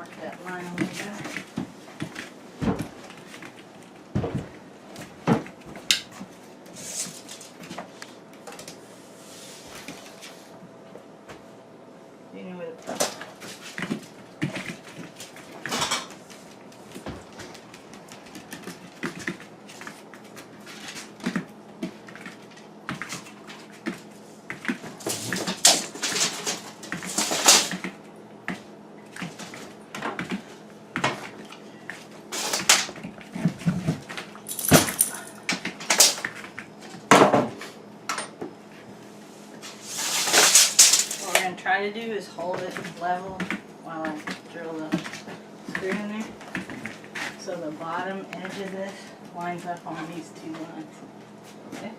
mark that line on the back. You know where the try to do is hold it level while I drill the screw in there. So the bottom edge of this lines up on these two lines. Okay?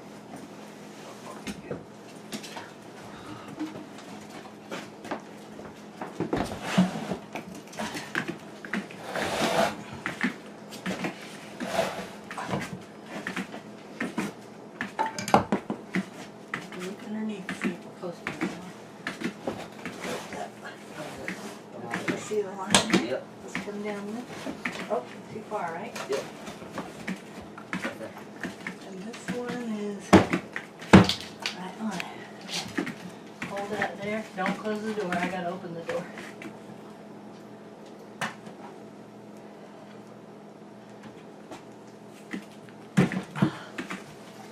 Look underneath, see if we're close to it. See the line? Yep. Let's come down there. Oh, too far, right? Yep. And this one is right on it. Okay. Hold that there. Don't close the door. I gotta open the door.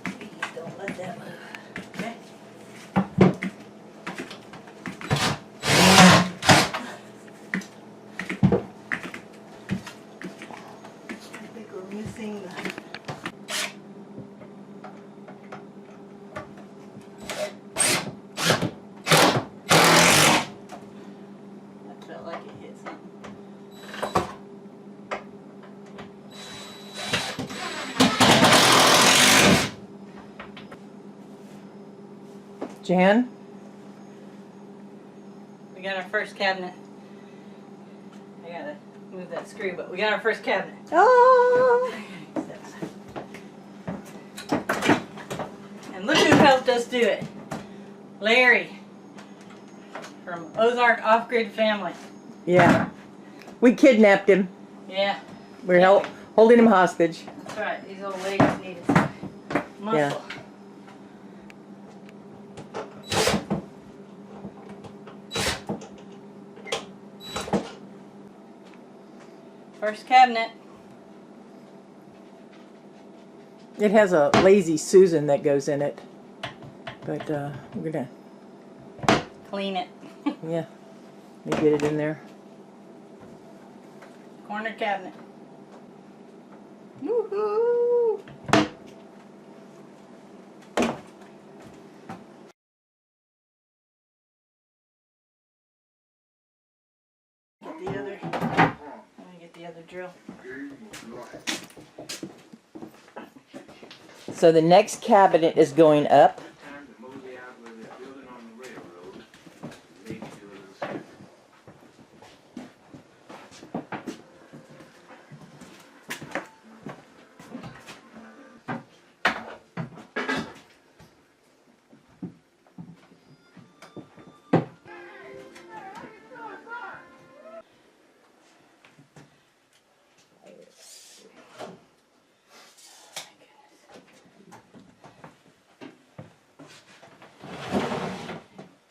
Please don't let that move. Okay? Missing the that felt like it hit something. Jan? We got our first cabinet. I gotta move that screw, but we got our first cabinet. Oh! And look who helped us do it. Larry from Ozark Off-Grid Family. Yeah. We kidnapped him. Yeah. We're holding him hostage. That's right. These old ladies needed some muscle. Yeah. First cabinet. It has a lazy Susan that goes in it. But we're gonna Clean it. yeah. Let me get it in there. Corner cabinet. Woohoo! Get the other. Let me get the other drill. So the next cabinet is going up.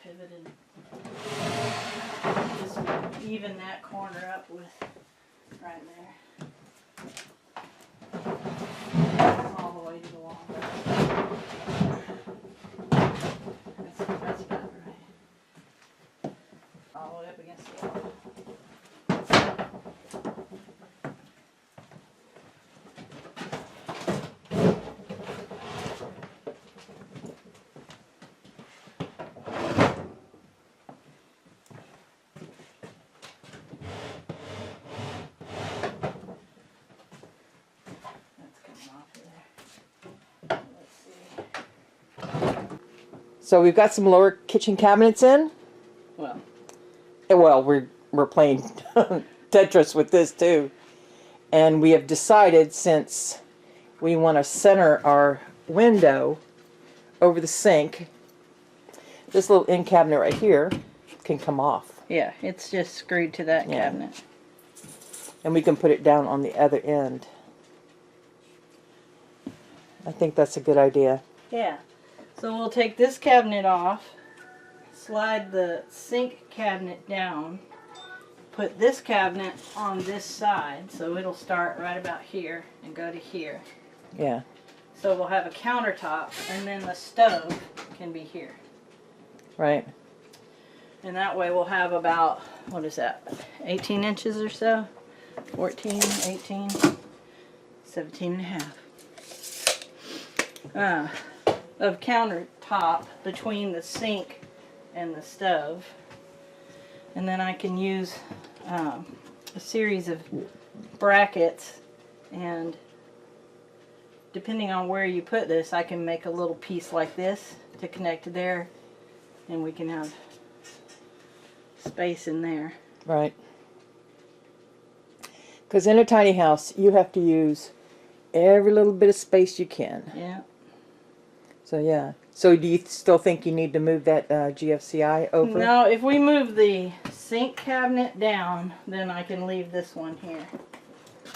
Pivoted. Just even that corner up with right there. All the way to the wall. That's about right. All the way up against the wall. So we've got some lower kitchen cabinets in. Well, Well, we're playing Tetris with this too. And we have decided, since we want to center our window over the sink, this little end cabinet right here can come off. yeah, it's just screwed to that Yeah. cabinet. And we can put it down on the other end. I think that's a good idea. Yeah. So we'll take this cabinet off, slide the sink cabinet down, put this cabinet on this side, so it'll start right about here and go to here. Yeah. So we'll have a countertop, and then the stove can be here. Right. And that way we'll have about, what is that, 18 inches or so? 14, 18, 17 and a half. Of countertop between the sink and the stove. And then I can use a series of brackets, and depending on where you put this, I can make a little piece like this to connect to there, and we can have space in there. Right. Because in a tiny house, you have to use every little bit of space you can. Yeah. So yeah. So do you still think you need to move that GFCI over? No, if we move the sink cabinet down, then I can leave this one here.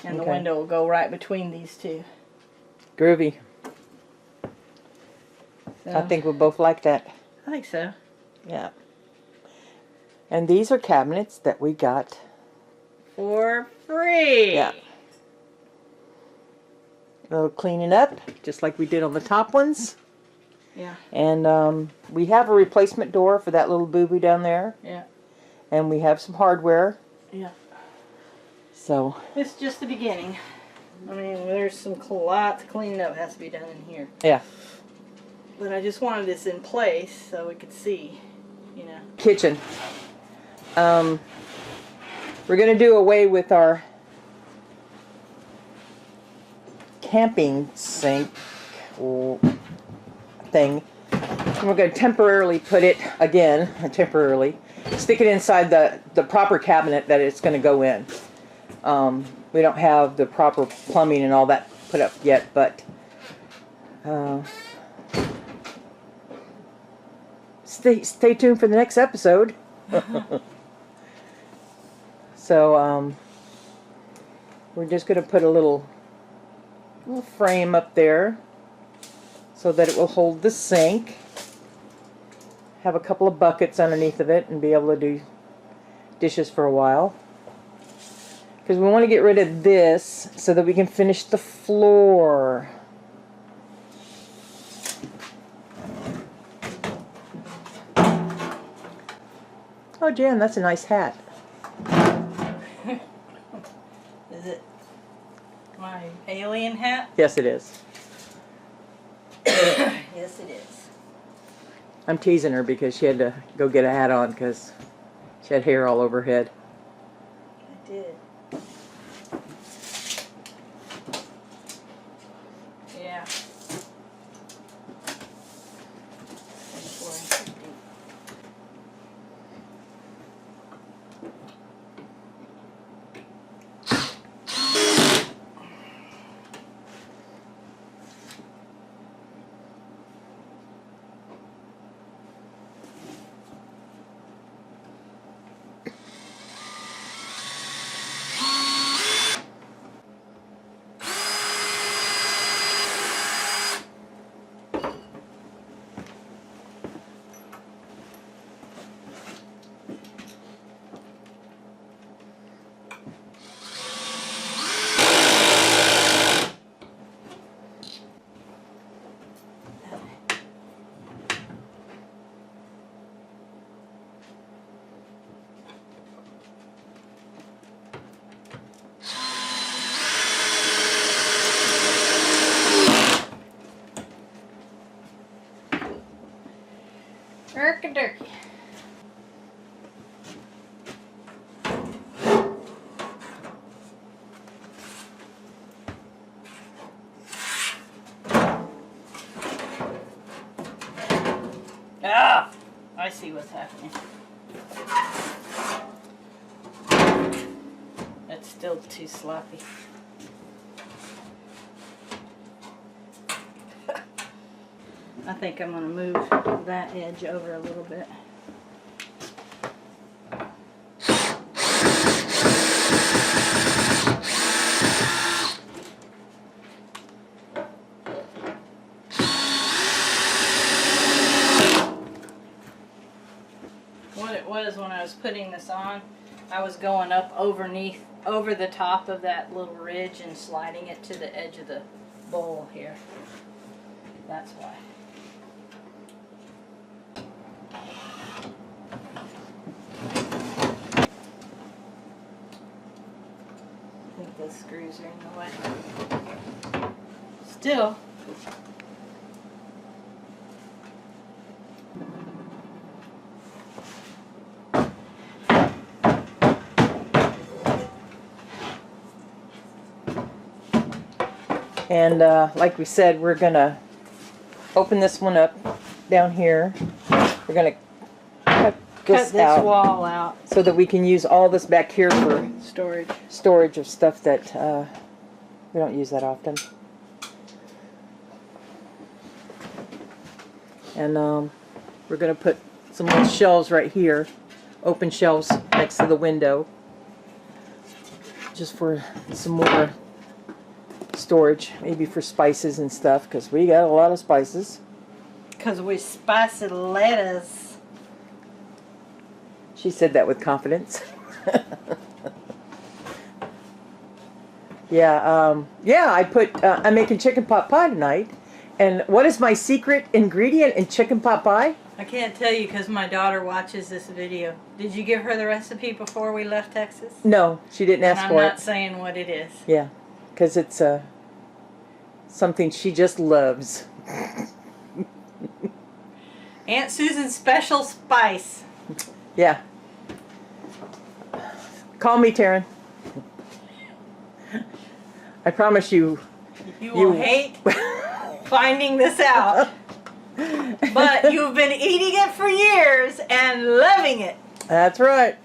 And the Okay. window will go right between these two. Groovy. So, I think we both like that. I think so. Yeah. And these are cabinets that we got. For free. Yeah. A little cleaning up, just like we did on the top ones. Yeah. And we have a replacement door for that little boo-boo down there. Yeah. And we have some hardware. Yeah. So, It's just the beginning. I mean, there's some lots of cleaning up has to be done in here. yeah. But I just wanted this in place so we could see, you know. Kitchen. We're going to do away with our camping sink thing. And we're going to temporarily put it, again, stick it inside the proper cabinet that it's going to go in. We don't have the proper plumbing and all that put up yet, but stay tuned for the next episode. So we're just going to put a little frame up there so that it will hold the sink. Have a couple of buckets underneath of it and be able to do dishes for a while. Because we want to get rid of this so that we can finish the floor. Oh, Jan, that's a nice hat. Is it my alien hat? Yes, it is. Yes, it is. I'm teasing her because she had to go get a hat on because she had hair all over her head. I did. Yeah. Herky-derky. Ah! I see what's happening. It's still too sloppy. I think I'm going to move that edge over a little bit. I was putting this on, I was going up over the top of that little ridge and sliding it to the edge of the bowl here. That's why. I think those screws are in the way. Still. And like we said, we're going to open this one up down here. We're going to cut this out wall out so that we can use all this back here for storage of stuff that we don't use that often. And we're going to put some more shelves right here, open shelves next to the window, just for some more storage, maybe for spices and stuff, because we got a lot of spices. Because we spicy lettuce. She said that with confidence. Yeah, I'm making chicken pot pie tonight. And what is my secret ingredient in chicken pot pie? I can't tell you because my daughter watches this video. Did you give her the recipe before we left Texas? No, she didn't ask for it. I'm not saying what it is. Yeah, because it's something she just loves. Aunt Susan's special spice. Yeah. Call me, Taryn. I promise you. You will hate finding this out. But you've been eating it for years and loving it. That's right.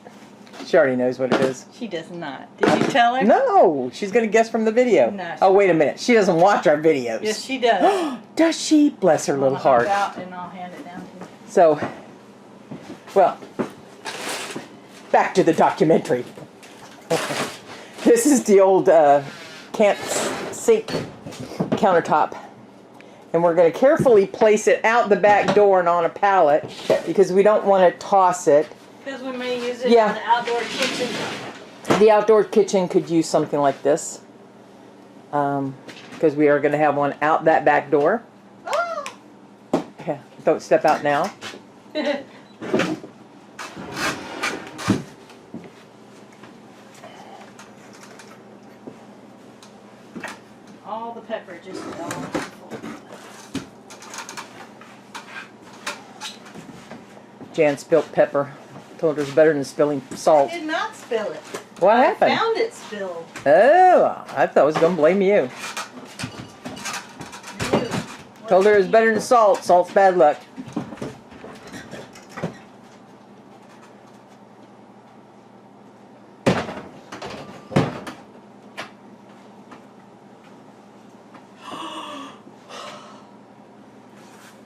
She already knows what it is. She does not. Did you tell her? No, she's going to guess from the video. No, oh, wait a minute. She doesn't watch our videos. Yes, she does. Does she? Bless her little heart. Out and I'll hand it down to you. So, well, back to the documentary. This is the old can't sink countertop. And we're going to carefully place it out the back door and on a pallet because we don't want to toss it. Because we may use it in the outdoor kitchen. The outdoor kitchen could use something like this. Because we are going to have one out that back door. Oh. Yeah, don't step out now. All the pepper just fell on the floor. Jan spilt pepper. Told her it's better than spilling salt. I did not spill it. What happened? I found it spilled. Oh, I thought I was going to blame you. Told her it was better than salt. Salt's bad luck.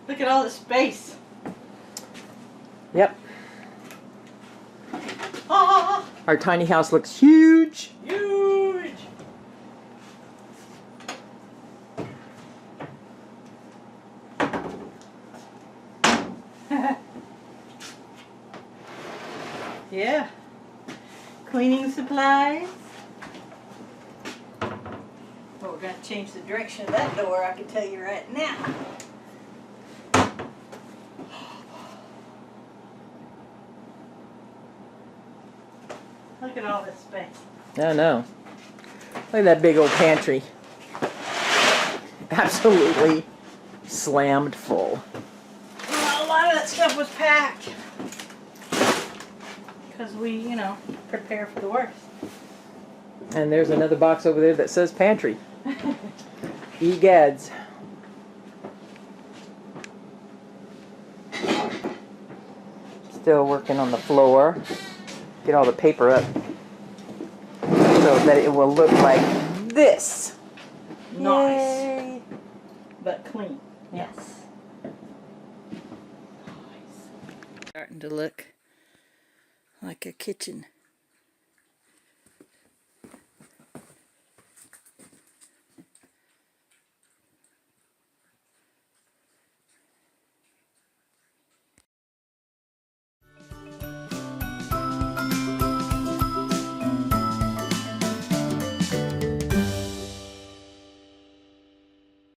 Look at all the space. Yep. Ah, Our tiny house looks huge. huge. Yeah. Cleaning supplies. Well, we're going to change the direction of that door, I can tell you right now. Look at all this space. I know. Look at that big old pantry. Absolutely slammed full. Well, a lot of that stuff was packed. Because we, prepare for the worst. And there's another box over there that says pantry. Egads. Still working on the floor. Get all the paper up so that it will look like this. Nice. Yay. But clean. Yes. Nice. Starting to look like a kitchen.